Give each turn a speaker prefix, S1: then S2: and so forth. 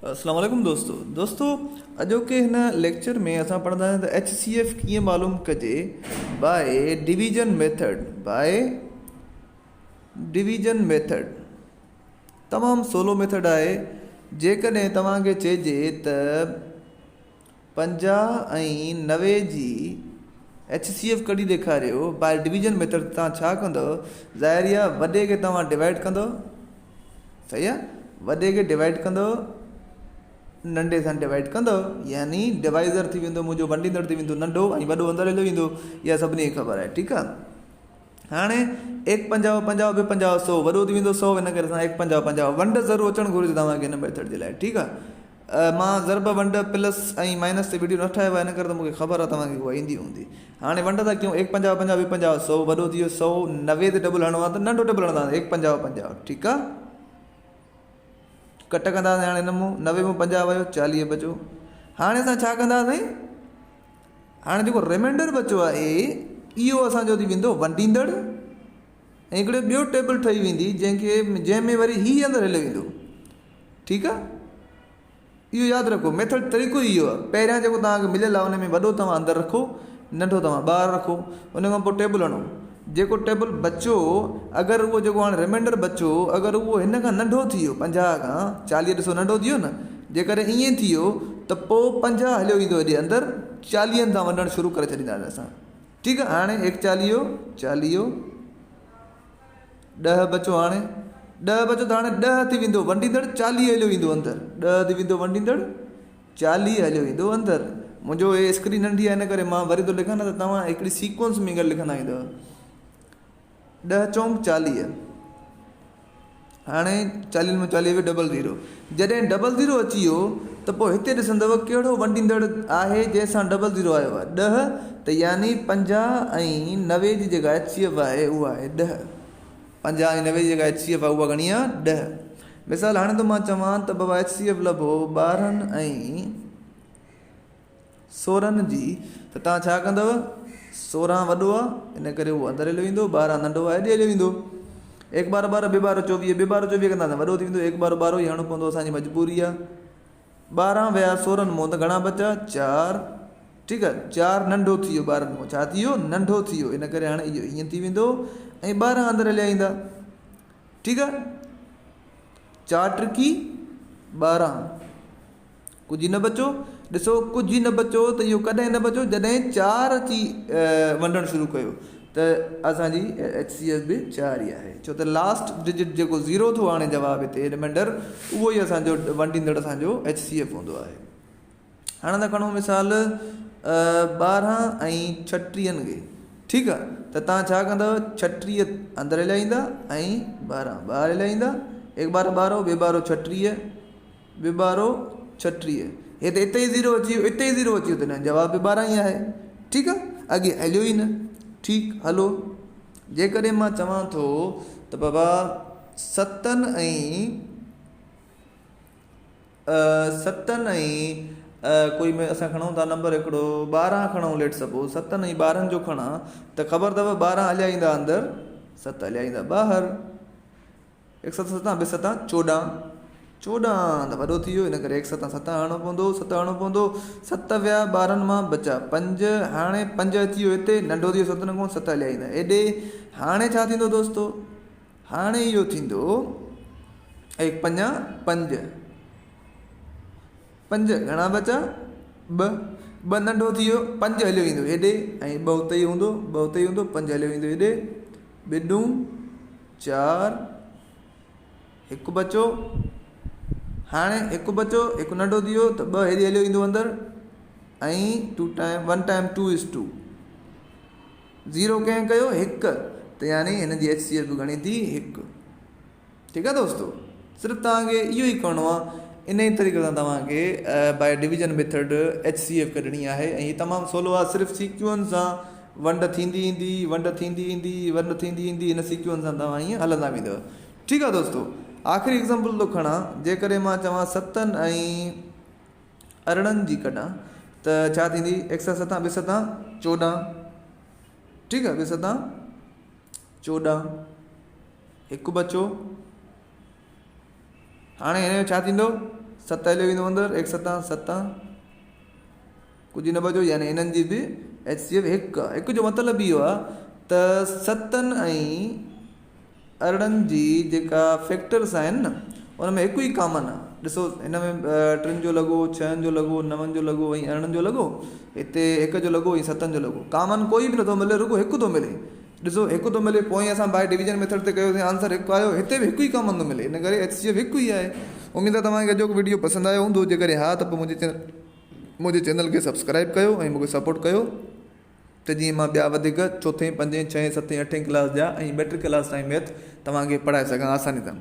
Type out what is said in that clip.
S1: अस्सलाम वालेकुम दोस्तों अॼोके हिन लेक्चर में असां पढ़ंदा आहियूं त HCF कीअं मालूम कजे बाय डिवीजन मेथड तमामु सवलो मेथड आहे। जेकॾहिं तव्हांखे चइजे त 50 ऐं 90 जी HCF कढी ॾेखारियो बाय डिवीजन मेथड, तव्हां छा कंदव? ज़ाहिर आहे वॾे खे तव्हां डिवाइड कंदव, सही आहे, वॾे खे डिवाइड कंदव, नंढे सां डिवाइड कंदव, यानी डिवाइज़र थी वेंदो, मुंहिंजो वंडींदड़ थी वेंदो नंढो ऐं वॾो अंदरि हलियो वेंदो। इहा सभिनी खे ख़बर आहे, ठीकु आहे। हाणे 1 50 50 ॿ 50 100 वॾो थी वेंदो 100, हिन करे असां 1 50 50 वंड ज़रूरु अचणु घुरिजे तव्हांखे हिन मेथड जे लाइ, ठीकु आहे। मां ज़रब वंड प्लस ऐं माइनस ते वीडियो न ठाहियो आहे, हिन करे त मूंखे ख़बर आहे तव्हांखे उहा ईंदी हूंदी। हाणे वंड था कयूं 1 50 50 ॿ 50 100, वॾो थी वियो 100, 90 ते डबल हणणो आहे त नंढो डबल हणंदा 1 50 50, ठीकु आहे। कट कंदासीं हाणे हिन मूं 90 में 50 वियो 40 बचो। हाणे असां छा कंदासीं? हाणे जेको रिमाइंडर बचियो आहे इहो असांजो थी वेंदो वंडींदड़, ऐं हिकिड़े ॿियो टेबल ठही वेंदी जंहिंमें वरी हीअ अंदरि हलियो वेंदो, ठीकु आहे। इहो यादि रखो, मेथड तरीक़ो इहो आहे। पहिरियां जेको तव्हांखे मिलियल आहे उन में वॾो तव्हां अंदरि रखो, नंढो तव्हां ॿाहिरि रखो, उन खां पोइ टेबल हणो। जेको टेबल बचियो, अगरि उहो जेको हाणे रिमाइंडर बचियो, अगरि उहो हिन खां नंढो थी वियो 50 खां 40, ॾिसो नंढो थी वियो न, जेकॾहिं ईअं थी वियो त पोइ 50 हलियो वेंदो हेॾे अंदरि, 40 सां वञणु शुरू करे छॾींदासीं असां, ठीकु आहे। हाणे 1 40 40 10 बचो, हाणे 10 बचो त हाणे 10 थी वेंदो वंडींदड़, 40 हलियो वेंदो अंदरि, 10 थी वेंदो वंडींदड़, 40 हलियो वेंदो अंदरि। मुंहिंजो हे स्क्रीन नंढी आहे, हिन करे मां वरी थो लिखां न त तव्हां हिकिड़ी सीक्वेंस में गॾु लिखंदा ईंदव। 10 चौं 40, हाणे 40 में 40 डबल ज़ीरो। जॾहिं डबल ज़ीरो अची वियो त पोइ हिते ॾिसंदव कहिड़ो वंडींदड़ आहे जंहिंसां डबल ज़ीरो आयो आहे, 10, त यानी 50 ऐं 90 जी जेका HCF आहे उहा आहे 10। 50 ऐं 90 जी जेका HCF आहे उहा घणी आहे? 10। मिसाल हाणे त मां चवां त बाबा HCF लभो 12 ऐं 16 जी, त तव्हां छा कंदव? 16 वॾो आहे, इन करे उहो अंदरि हलियो वेंदो, 12 नंढो आहे हेॾे हलियो वेंदो। 1 12 12 2 12 24, 2 12 24 कंदासीं वॾो थी वेंदो, 1 12 12 ई हणणो पवंदो, असांजी मजबूरी आहे। 12 विया 16 मूं त घणा बचा? 4, ठीकु आहे। 4 नंढो थी वियो, 12 मूं छा थी वियो? नंढो थी वियो, इन करे हाणे इहो ईअं थी वेंदो ऐं 12 अंदरि हलिया ईंदा, ठीकु आहे। 4 ट्रिकी 12, कुझु न बचो। ॾिसो कुझु न बचो त इहो कॾहिं न बचो? जॾहिं 4 अची वंडणु शुरू कयो त असांजी HCF बि 4 ई आहे, छो त लास्ट डिजिट जेको 0 थो हाणे जवाबु हिते रिमाइंडर, उहो ई असांजो वंडींदड़ असांजो HCF हूंदो आहे। हाणे था खणो मिसाल 12 ऐं 36 खे, ठीकु आहे। त तव्हां छा कंदव? 36 अंदरि हलिया ईंदा ऐं 12 ॿाहिरि हलिया ईंदा। 1 12 12, 2 12 36, 2 12 36, हिते ई 0 अची वियो, हिते ई 0 अची वियो, त न जवाबु 12 ई आहे, ठीकु आहे। अॻे हलियो ई न, ठीकु हलो। जेकॾहिं मां चवां थो त बाबा 7 ऐं कोई में असां खणूं था नंबर हिकिड़ो 12 खणूं, लेट सपोज 7 ऐं 12 जो खणा त ख़बर अथव 12 हलिया ईंदा अंदरि, 7 हलिया ईंदा ॿाहिरि। 1 7 7 2 7 14, 14 त वॾो थी वियो, इन करे 1 7 7 हणणो पवंदो, 7 हणणो पवंदो। 7 विया 12 मां बचा 5, हाणे 5 अची वियो हिते, नंढो थी वियो 7 खां, 7 हलिया ईंदा हेॾे। हाणे छा थींदो दोस्तो? हाणे इहो थींदो 1 5 5, 5 घणा बचा? 2 नंढो थी वियो, 5 हलियो वेंदो हेॾे ऐं 2 उते ई हूंदो, 2 उते ई हूंदो, 5 हलियो वेंदो हेॾे, 2 4, 1 बचो। हाणे 1 बचो, 1 नंढो थी वियो त 2 हेॾे हलियो वेंदो अंदरि ऐं 1 टाइम 2 is 2, 0 कंहिं कयो 1, त यानी हिन जी HCF बि घणी थी? 1, ठीकु आहे दोस्तो। सिर्फ़ु तव्हांखे इहो ई करिणो आहे, इन ई तरीक़े सां तव्हांखे बाय डिवीजन मेथड HCF कढणी आहे, ऐं हीअ तमामु सवलो आहे। सिर्फ़ु सीक्वेंस सां वंड थींदी ईंदी, वंड थींदी ईंदी, वंड थींदी ईंदी, हिन सीक्वेंस सां तव्हां हीअं हलंदा वेंदव, ठीकु आहे दोस्तो। आख़िरी एग्ज़ाम्पल थो खणा, जेकॾहिं मां चवां 7 ऐं 18 जी कढां त छा थींदी? 1 7 7 2 7 14, ठीकु आहे, 2 7 14, 1 बचो। हाणे हिन जो छा थींदो? 7 हलियो वेंदो अंदरि, 1 7 7 कुझु न बचो, यानी इन्हनि जी बि HCF हिकु जो मतिलबु इहो आहे त 7 ऐं 18 जी जेका फैक्टर्स आहिनि न उन में हिकु ई कॉमन आहे। ॾिसो हिन में 3 जो लॻो, 6 जो लॻो, 9 जो लॻो ऐं 18 जो लॻो, हिते 1 जो लॻो ऐं 7 जो लॻो। कॉमन कोई बि नथो मिले, रुॻो हिकु थो मिले। ॾिसो हिकु थो मिले, पोइ असां बाय डिवीजन मेथड ते कयोसीं, आंसर हिकु आयो, हिते बि हिकु ई कॉमन थो मिले, इन करे HCF हिकु ई आहे। उमेदु आहे तव्हांखे अॼोको वीडियो पसंदि आयो हूंदो, जे करे हा त पोइ मुंहिंजे चैनल खे सब्सक्राइब कयो ऐं मूंखे सपोर्ट कयो, त जीअं मां ॿिया वधीक 4th 5th 6th 7th 8th class जा ऐं मैट्रिक क्लास ताईं मैथ तव्हांखे पढ़ाए सघां आसानी सां।